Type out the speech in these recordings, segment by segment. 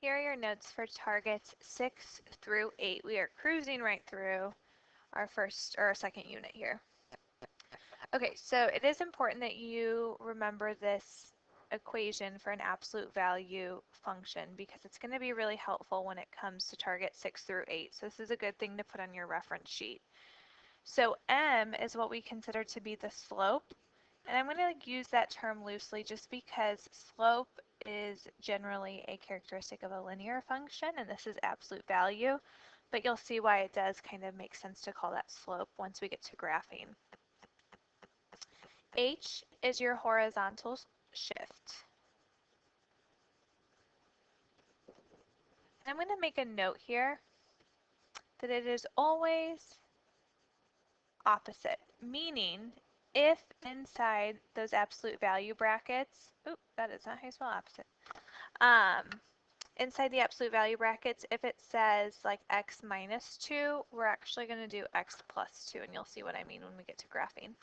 Here are your notes for targets 6 through 8. We are cruising right through our first or our second unit here. Okay, so it is important that you remember this equation for an absolute value function because it's going to be really helpful when it comes to target 6 through 8. So this is a good thing to put on your reference sheet. So m is what we consider to be the slope. And I'm going to use that term loosely just because slope is generally a characteristic of a linear function, and this is absolute value. But you'll see why it does kind of make sense to call that slope once we get to graphing. H is your horizontal shift. I'm going to make a note here that it is always opposite, meaning if inside those absolute value brackets, oop, that is not how you spell opposite. Inside the absolute value brackets, if it says like x minus 2, we're actually going to do x plus 2, and you'll see what I mean when we get to graphing.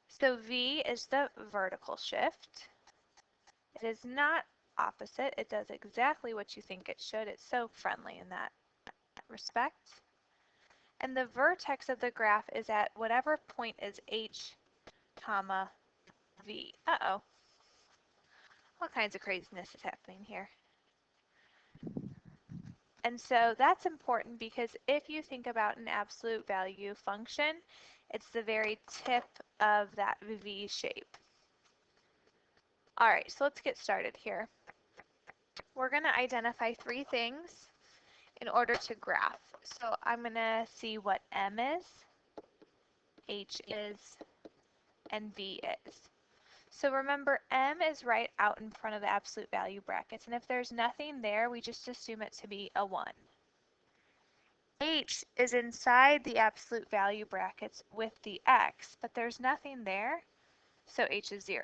So V is the vertical shift. It is not opposite. It does exactly what you think it should. It's so friendly in that respect. And the vertex of the graph is at whatever point is h, comma, v. Uh-oh. All kinds of craziness is happening here. And so that's important because if you think about an absolute value function, it's the very tip of that V shape. All right, so let's get started here. We're going to identify 3 things in order to graph. So I'm going to see what M is, H is, and V is. So remember, M is right out in front of the absolute value brackets, and if there's nothing there, we just assume it to be a 1. H is inside the absolute value brackets with the X, but there's nothing there, so H is 0.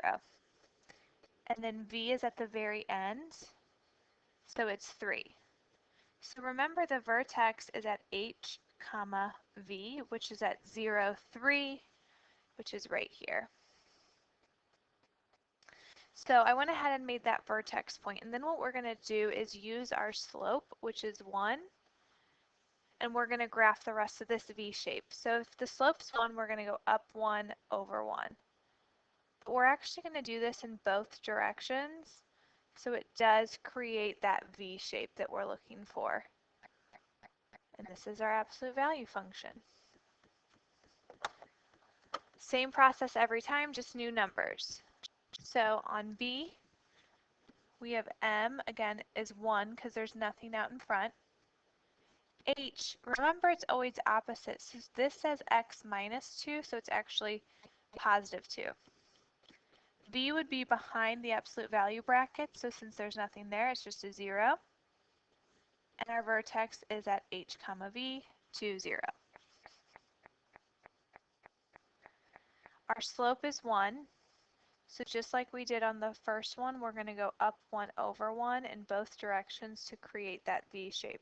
And then V is at the very end, so it's 3. So remember the vertex is at H, comma, V, which is at 0, 3, which is right here. So I went ahead and made that vertex point, and then what we're going to do is use our slope, which is 1, and we're going to graph the rest of this V shape. So if the slope's 1, we're going to go up 1 over 1. But we're actually going to do this in both directions, so it does create that V shape that we're looking for. And this is our absolute value function. Same process every time, just new numbers. So on B, we have M, again, is 1 because there's nothing out in front. H, remember it's always opposite. So this says x minus 2, so it's actually positive 2. V would be behind the absolute value bracket, so since there's nothing there, it's just a 0. And our vertex is at H, comma V, 2, 0. Our slope is 1. So just like we did on the first one, we're going to go up 1 over 1 in both directions to create that V shape.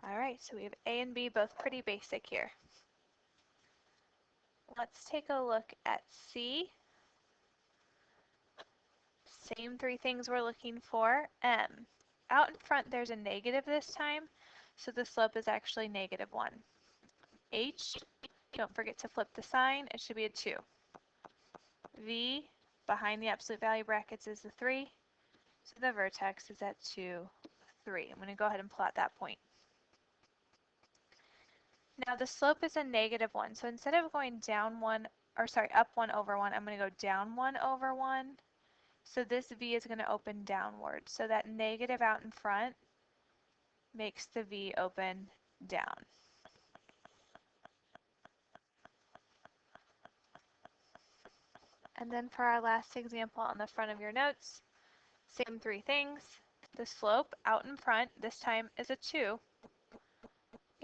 All right, so we have A and B both pretty basic here. Let's take a look at C. Same 3 things we're looking for. M. Out in front there's a negative this time, so the slope is actually negative 1. H, don't forget to flip the sign, it should be a 2. V, behind the absolute value brackets is the 3, so the vertex is at 2, 3. I'm going to go ahead and plot that point. Now the slope is a negative 1, so instead of going down 1, or sorry, up 1 over 1, I'm going to go down 1 over 1. So this V is going to open downward. So that negative out in front makes the V open down. And then for our last example on the front of your notes, same 3 things. The slope out in front, this time is a 2.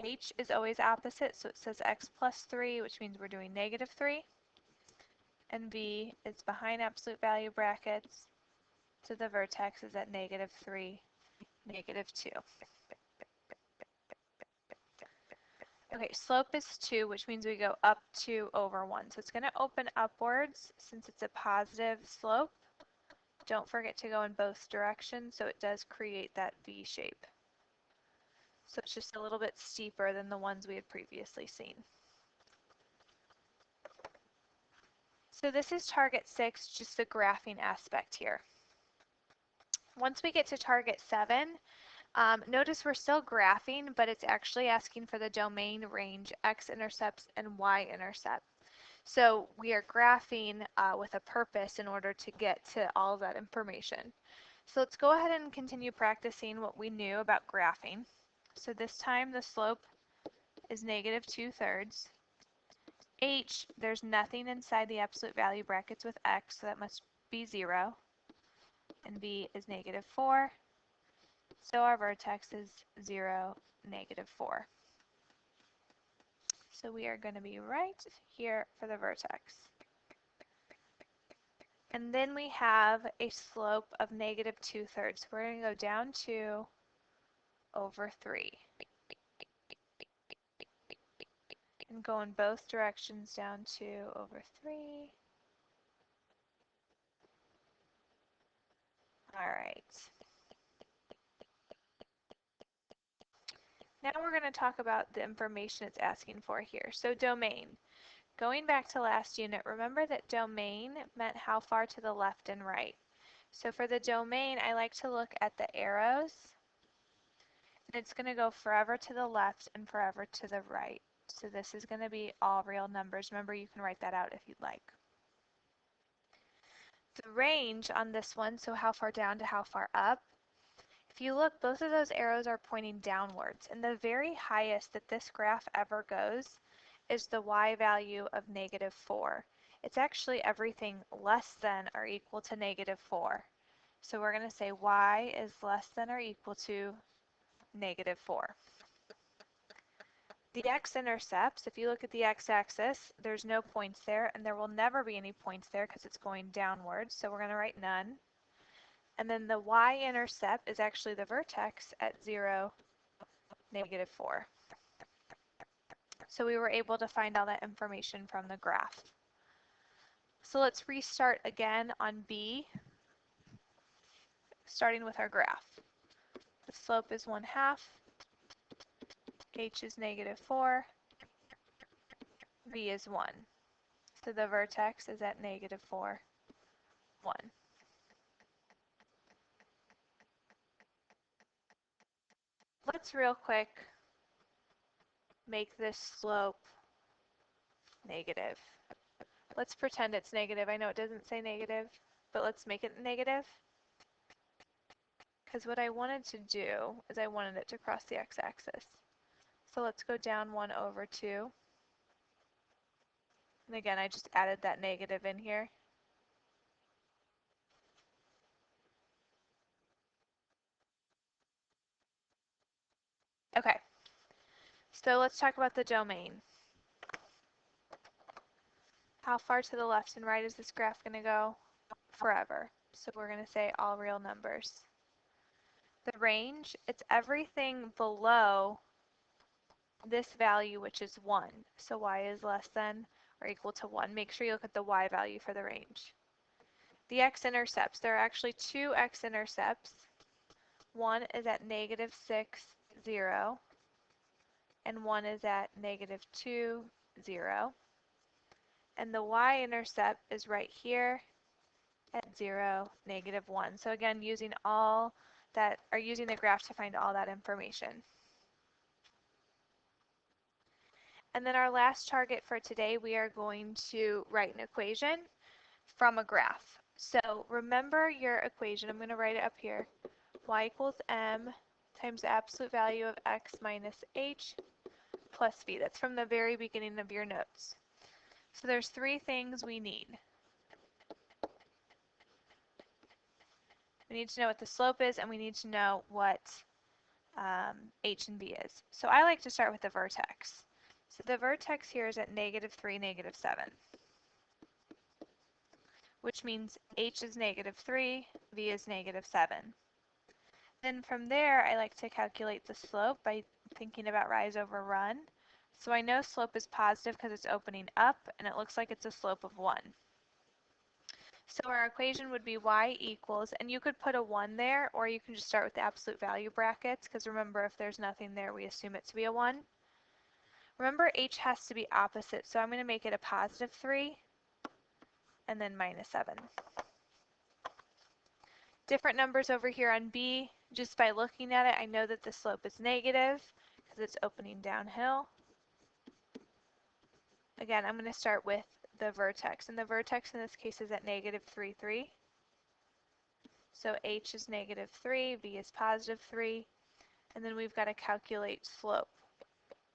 H is always opposite, so it says x plus 3, which means we're doing negative 3. And V is behind absolute value brackets, so the vertex is at negative 3, negative 2. Okay, slope is 2, which means we go up 2 over 1. So it's going to open upwards since it's a positive slope. Don't forget to go in both directions so it does create that V shape. So it's just a little bit steeper than the ones we had previously seen. So this is target 6, just the graphing aspect here. Once we get to target 7, notice we're still graphing, but it's actually asking for the domain, range, x-intercepts, and y-intercept. So we are graphing with a purpose in order to get to all of that information. So let's go ahead and continue practicing what we knew about graphing. So this time the slope is negative 2/3. H, there's nothing inside the absolute value brackets with x, so that must be 0. And V is negative 4. So our vertex is 0, negative 4. So we are going to be right here for the vertex. And then we have a slope of negative 2/3. So we're going to go down 2 over 3. And go in both directions down 2 over 3. All right. Now we're going to talk about the information it's asking for here. So domain. Going back to last unit, remember that domain meant how far to the left and right. So for the domain, I like to look at the arrows. And it's going to go forever to the left and forever to the right. So this is going to be all real numbers. Remember, you can write that out if you'd like. The range on this one, so how far down to how far up, if you look, both of those arrows are pointing downwards, and the very highest that this graph ever goes is the y value of negative 4. It's actually everything less than or equal to negative 4. So we're going to say y is less than or equal to negative 4. The x-intercepts, if you look at the x-axis, there's no points there, and there will never be any points there because it's going downwards, so we're going to write none. And then the y-intercept is actually the vertex at 0, negative 4. So we were able to find all that information from the graph. So let's restart again on B, starting with our graph. The slope is 1/2, h is negative 4, v is 1. So the vertex is at negative 4, 1. Let's real quick make this slope negative. Let's pretend it's negative. I know it doesn't say negative, but let's make it negative. Because what I wanted to do is I wanted it to cross the x-axis. So let's go down 1 over 2. And again, I just added that negative in here. Okay, so let's talk about the domain. How far to the left and right is this graph going to go? Forever. So we're going to say all real numbers. The range, it's everything below this value, which is 1. So y is less than or equal to 1. Make sure you look at the y value for the range. The x-intercepts, there are actually two x-intercepts. One is at negative 6, 0, and one is at negative 2, 0. And the y-intercept is right here at 0, negative 1. So again, using all that, or using the graph to find all that information. And then our last target for today, we are going to write an equation from a graph. So remember your equation. I'm going to write it up here. Y equals m times the absolute value of x minus h plus v. That's from the very beginning of your notes. So there's three things we need. We need to know what the slope is, and we need to know what h and v is. So I like to start with the vertex. So the vertex here is at negative 3, negative 7, which means h is negative 3, v is negative 7. Then from there, I like to calculate the slope by thinking about rise over run. So I know slope is positive because it's opening up, and it looks like it's a slope of 1. So our equation would be y equals, and you could put a 1 there, or you can just start with the absolute value brackets, because remember, if there's nothing there, we assume it to be a 1. Remember, h has to be opposite, so I'm going to make it a positive 3, and then minus 7. Different numbers over here on b. Just by looking at it, I know that the slope is negative, because it's opening downhill. Again, I'm going to start with the vertex, and the vertex in this case is at negative 3, 3. So h is negative 3, v is positive 3, and then we've got to calculate slope.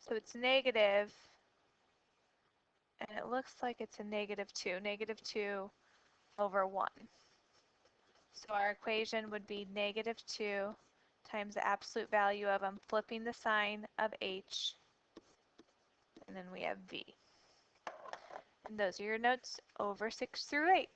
So it's negative, and it looks like it's a negative 2 over 1. So our equation would be negative 2 times the absolute value of, I'm flipping the sign of h, and then we have v. And those are your notes over 6 through 8.